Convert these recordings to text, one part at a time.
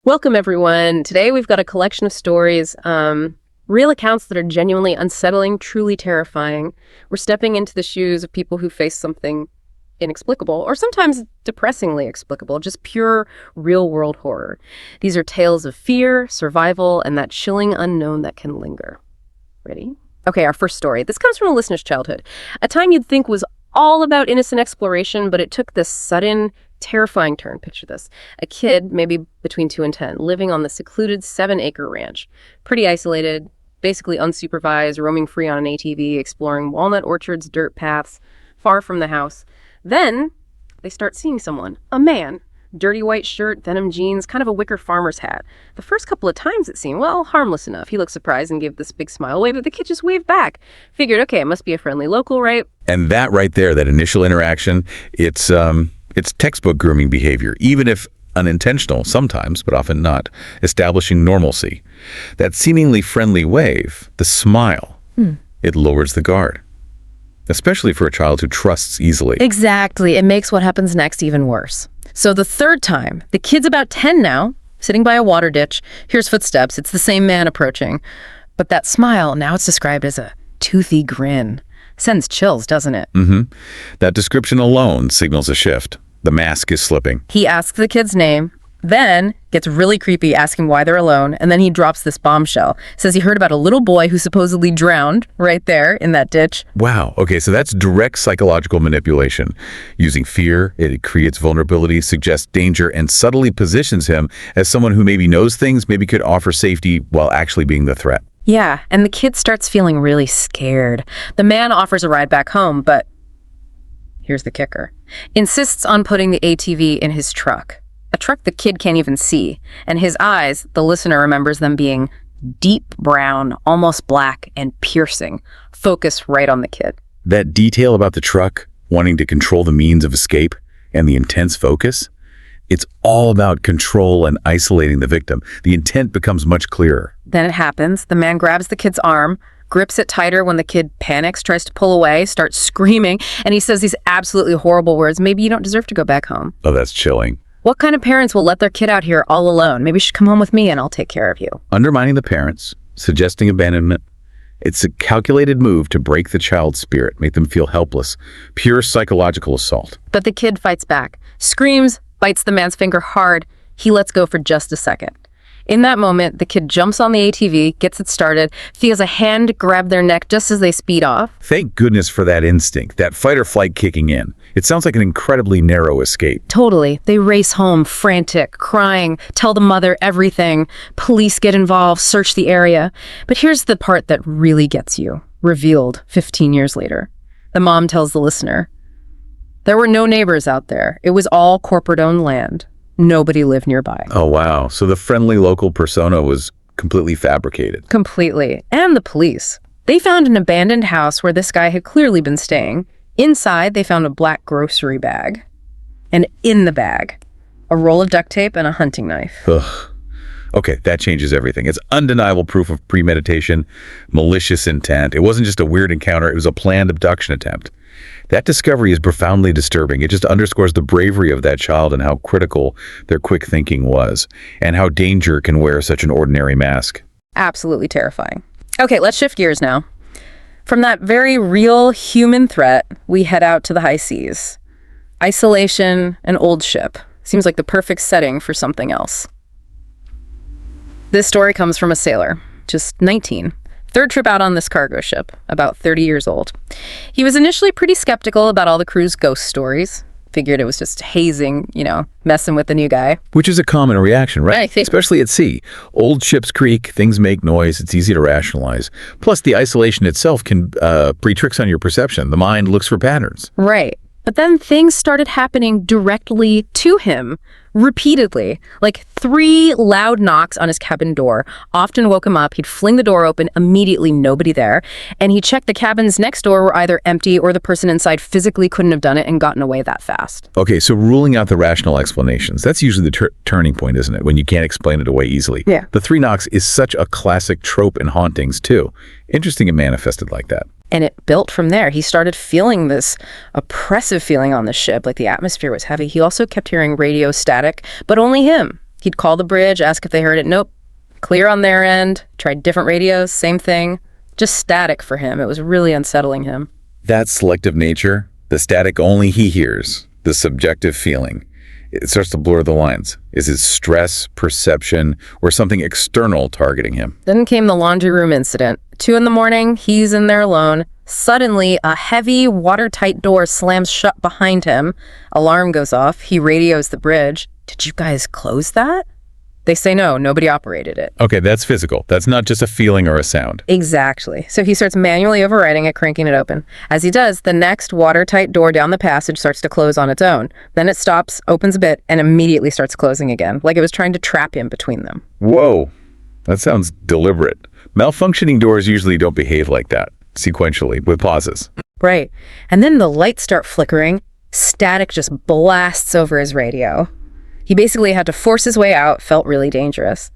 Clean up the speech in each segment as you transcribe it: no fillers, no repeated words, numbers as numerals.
Welcome, everyone. Today we've got a collection of stories, real accounts that are genuinely unsettling, truly terrifying. We're stepping into the shoes of people who face something inexplicable, or sometimes depressingly explicable, just pure real-world horror. These are tales of fear, survival, and that chilling unknown that can linger. Ready? Okay, our first story. This comes from a listener's childhood. A time you'd think was all about innocent exploration, but it took this sudden, terrifying turn. Picture this. A kid, maybe between 2 and 10, living on the secluded 7-acre ranch. Pretty isolated, basically unsupervised, roaming free on an ATV, exploring walnut orchards, dirt paths, far from the house. Then they start seeing someone, a man. Dirty white shirt, denim jeans, kind of a wicker farmer's hat. The first couple of times it seemed, well, harmless enough. He looked surprised and gave this big smile wave, but the kid just waved back. Figured, okay, it must be a friendly local, right? And that right there, that initial interaction, it's textbook grooming behavior, even if unintentional sometimes, but often not, establishing normalcy. That seemingly friendly wave, the smile, it lowers the guard, especially for a child who trusts easily. Exactly. It makes what happens next even worse. So the third time, the kid's about 10 now, sitting by a water ditch, hears footsteps. It's the same man approaching. But that smile, now it's described as a toothy grin. Sends chills, doesn't it? That description alone signals a shift. The mask is slipping. He asks the kid's name, then gets really creepy, asking why they're alone, and then he drops this bombshell. Says he heard about a little boy who supposedly drowned right there in that ditch. Wow. Okay, so that's direct psychological manipulation. Using fear, it creates vulnerability, suggests danger, and subtly positions him as someone who maybe knows things, maybe could offer safety while actually being the threat. Yeah, and the kid starts feeling really scared. The man offers a ride back home, but here's the kicker. Insists on putting the ATV in his truck. A truck the kid can't even see. And his eyes, the listener remembers them being deep brown, almost black, and piercing. Focus right on the kid. That detail about the truck, wanting to control the means of escape, and the intense focus, it's all about control and isolating the victim. The intent becomes much clearer. Then it happens. The man grabs the kid's arm, grips it tighter when the kid panics, tries to pull away, starts screaming, and he says these absolutely horrible words. Maybe you don't deserve to go back home. Oh, that's chilling. What kind of parents will let their kid out here all alone? Maybe you should come home with me and I'll take care of you. Undermining the parents, suggesting abandonment. It's a calculated move to break the child's spirit, make them feel helpless. Pure psychological assault. But the kid fights back, screams, bites the man's finger hard. He lets go for just a second. In that moment, the kid jumps on the ATV, gets it started, feels a hand grab their neck just as they speed off. Thank goodness for that instinct, that fight or flight kicking in. It sounds like an incredibly narrow escape. Totally. They race home, frantic, crying, tell the mother everything. Police get involved, search the area. But here's the part that really gets you, revealed 15 years later. The mom tells the listener, there were no neighbors out there. It was all corporate-owned land. Nobody lived nearby. Oh, wow. So the friendly local persona was completely fabricated. Completely. And the police. They found an abandoned house where this guy had clearly been staying. Inside, they found a black grocery bag. And in the bag, a roll of duct tape and a hunting knife. Ugh. Okay, that changes everything. It's undeniable proof of premeditation, malicious intent. It wasn't just a weird encounter, it was a planned abduction attempt. That discovery is profoundly disturbing. It just underscores the bravery of that child and how critical their quick thinking was, and how danger can wear such an ordinary mask. Absolutely terrifying. Okay, let's shift gears now. From that very real human threat, we head out to the high seas. Isolation, an old ship. Seems like the perfect setting for something else. This story comes from a sailor, just 19. Third trip out on this cargo ship, about 30 years old. He was initially pretty skeptical about all the crew's ghost stories. Figured it was just hazing, messing with the new guy. Which is a common reaction, right? Right. Especially at sea. Old ships creak, things make noise, it's easy to rationalize. Plus, the isolation itself can play tricks on your perception. The mind looks for patterns. Right. But then things started happening directly to him, repeatedly. Like 3 loud knocks on his cabin door often woke him up. He'd fling the door open, immediately nobody there. And he checked the cabins next door were either empty or the person inside physically couldn't have done it and gotten away that fast. Okay, so ruling out the rational explanations, that's usually the turning point, isn't it? When you can't explain it away easily. Yeah. The 3 knocks is such a classic trope in hauntings, too. Interesting it manifested like that. And it built from there. He started feeling this oppressive feeling on the ship, like the atmosphere was heavy. He also kept hearing radio static, but only him. He'd call the bridge, ask if they heard it. Nope. Clear on their end. Tried different radios, same thing. Just static for him. It was really unsettling him. That selective nature, the static only he hears, the subjective feeling, it starts to blur the lines. Is it stress, perception, or something external targeting him? Then came the laundry room incident. 2 a.m, he's in there alone. Suddenly, a heavy, watertight door slams shut behind him. Alarm goes off. He radios the bridge. Did you guys close that? They say no, nobody operated it. Okay, that's physical. That's not just a feeling or a sound. Exactly. So he starts manually overriding it, cranking it open. As he does, the next watertight door down the passage starts to close on its own. Then it stops, opens a bit, and immediately starts closing again, like it was trying to trap him between them. Whoa, that sounds deliberate. Malfunctioning doors usually don't behave like that, sequentially, with pauses. Right. And then the lights start flickering. Static just blasts over his radio. He basically had to force his way out, felt really dangerous.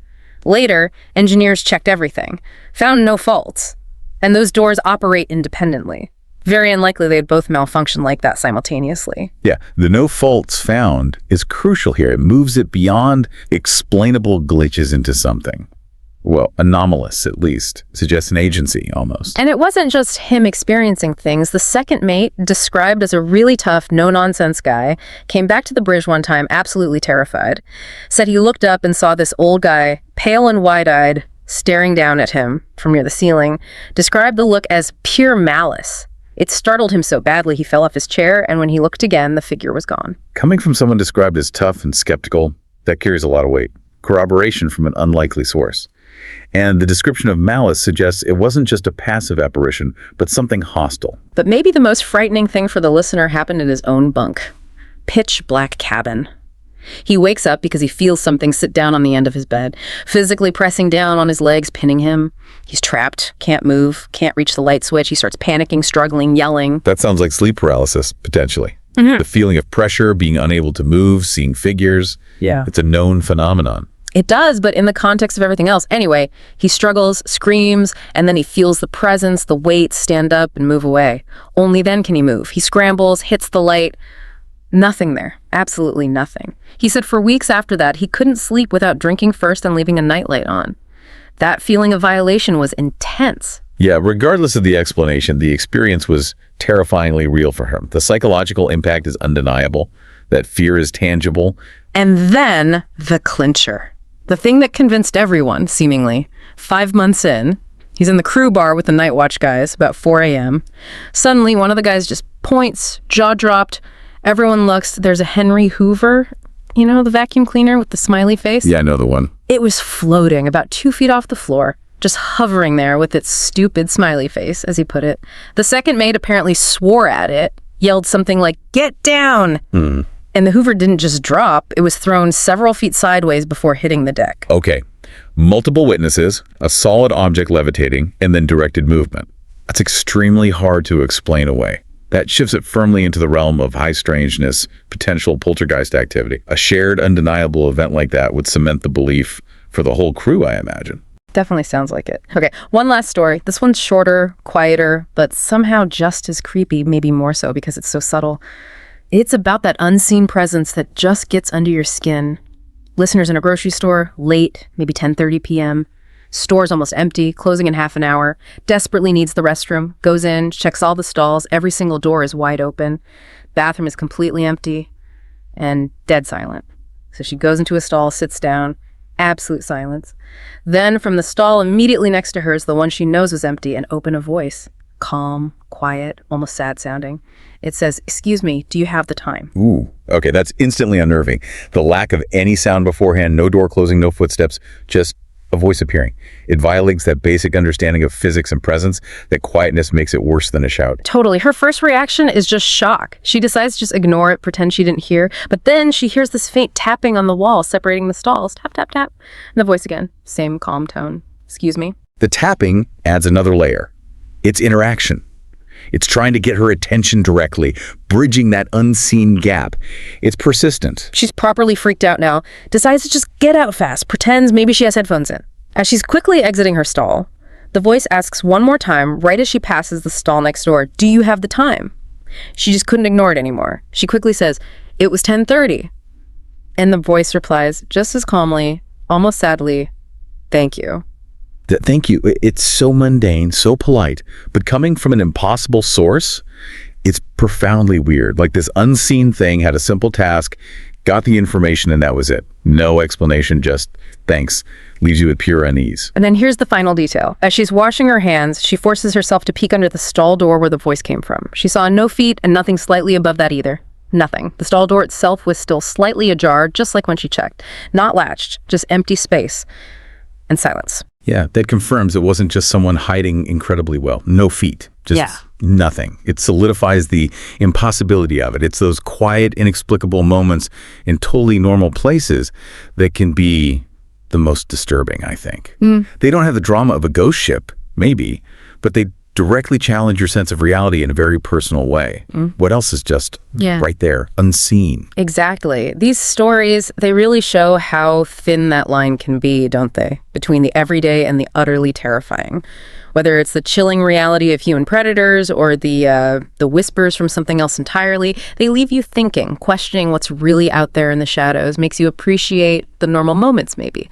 Later, engineers checked everything, found no faults, and those doors operate independently. Very unlikely they'd both malfunction like that simultaneously. Yeah, the no faults found is crucial here. It moves it beyond explainable glitches into something. Well, anomalous, at least. Suggests an agency, almost. And it wasn't just him experiencing things. The second mate, described as a really tough, no-nonsense guy, came back to the bridge one time absolutely terrified. Said he looked up and saw this old guy, pale and wide-eyed, staring down at him from near the ceiling. Described the look as pure malice. It startled him so badly he fell off his chair, and when he looked again, the figure was gone. Coming from someone described as tough and skeptical, that carries a lot of weight. Corroboration from an unlikely source. And the description of malice suggests it wasn't just a passive apparition, but something hostile. But maybe the most frightening thing for the listener happened in his own bunk. Pitch black cabin. He wakes up because he feels something sit down on the end of his bed, physically pressing down on his legs, pinning him. He's trapped, can't move, can't reach the light switch. He starts panicking, struggling, yelling. That sounds like sleep paralysis, potentially. The feeling of pressure, being unable to move, seeing figures. Yeah. It's a known phenomenon. It does, but in the context of everything else. Anyway, he struggles, screams, and then he feels the presence, the weight, stand up and move away. Only then can he move. He scrambles, hits the light. Nothing there. Absolutely nothing. He said for weeks after that, he couldn't sleep without drinking first and leaving a nightlight on. That feeling of violation was intense. Yeah, regardless of the explanation, the experience was terrifyingly real for him. The psychological impact is undeniable. That fear is tangible. And then the clincher. The thing that convinced everyone, seemingly. 5 months in, he's in the crew bar with the night watch guys, about 4 a.m. Suddenly, one of the guys just points, jaw dropped. Everyone looks. There's a Henry Hoover, you know, the vacuum cleaner with the smiley face? Yeah, I know the one. It was floating about 2 feet off the floor, just hovering there with its stupid smiley face, as he put it. The second mate apparently swore at it, yelled something like, "Get down!" And the Hoover didn't just drop, it was thrown several feet sideways before hitting the deck. Okay, multiple witnesses, a solid object levitating, and then directed movement. That's extremely hard to explain away. That shifts it firmly into the realm of high strangeness, potential poltergeist activity. A shared, undeniable event like that would cement the belief for the whole crew, I imagine. Definitely sounds like it. Okay, one last story. This one's shorter, quieter, but somehow just as creepy, maybe more so because it's so subtle. It's about that unseen presence that just gets under your skin. Listeners in a grocery store, late, maybe 10:30 p.m. Store's almost empty, closing in half an hour. Desperately needs the restroom. Goes in, checks all the stalls. Every single door is wide open. Bathroom is completely empty and dead silent. So she goes into a stall, sits down. Absolute silence. Then from the stall immediately next to her is the one she knows was empty and open a voice. Calm, quiet, almost sad sounding. It says, "Excuse me, do you have the time?" Ooh, okay, that's instantly unnerving. The lack of any sound beforehand, no door closing, no footsteps, just a voice appearing. It violates that basic understanding of physics and presence, that quietness makes it worse than a shout. Totally. Her first reaction is just shock. She decides to just ignore it, pretend she didn't hear, but then she hears this faint tapping on the wall separating the stalls. Tap, tap, tap. And the voice again. Same calm tone. "Excuse me?" The tapping adds another layer. It's interaction. It's trying to get her attention directly, bridging that unseen gap. It's persistent. She's properly freaked out now, decides to just get out fast, pretends maybe she has headphones in. As she's quickly exiting her stall, the voice asks one more time, right as she passes the stall next door, "Do you have the time?" She just couldn't ignore it anymore. She quickly says, "It was 10:30. And the voice replies, just as calmly, almost sadly, thank you. Thank you. It's so mundane, so polite, but coming from an impossible source, it's profoundly weird. Like this unseen thing had a simple task, got the information, and that was it. No explanation, just thanks. Leaves you with pure unease. And then here's the final detail. As she's washing her hands, she forces herself to peek under the stall door where the voice came from. She saw no feet and nothing slightly above that either. Nothing. The stall door itself was still slightly ajar, just like when she checked. Not latched, just empty space. And silence. Yeah, that confirms it wasn't just someone hiding incredibly well. No feet. Just nothing. It solidifies the impossibility of it. It's those quiet, inexplicable moments in totally normal places that can be the most disturbing, I think. They don't have the drama of a ghost ship, maybe, but they directly challenge your sense of reality in a very personal way. What else is just right there, unseen? Exactly. These stories, they really show how thin that line can be, don't they? Between the everyday and the utterly terrifying. Whether it's the chilling reality of human predators or the whispers from something else entirely, they leave you thinking, questioning what's really out there in the shadows, makes you appreciate the normal moments, maybe.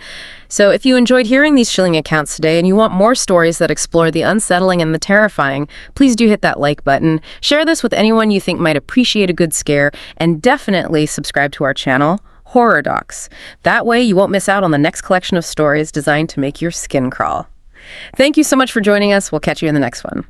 So if you enjoyed hearing these chilling accounts today and you want more stories that explore the unsettling and the terrifying, please do hit that like button. Share this with anyone you think might appreciate a good scare, and definitely subscribe to our channel, Horror Docx. That way you won't miss out on the next collection of stories designed to make your skin crawl. Thank you so much for joining us. We'll catch you in the next one.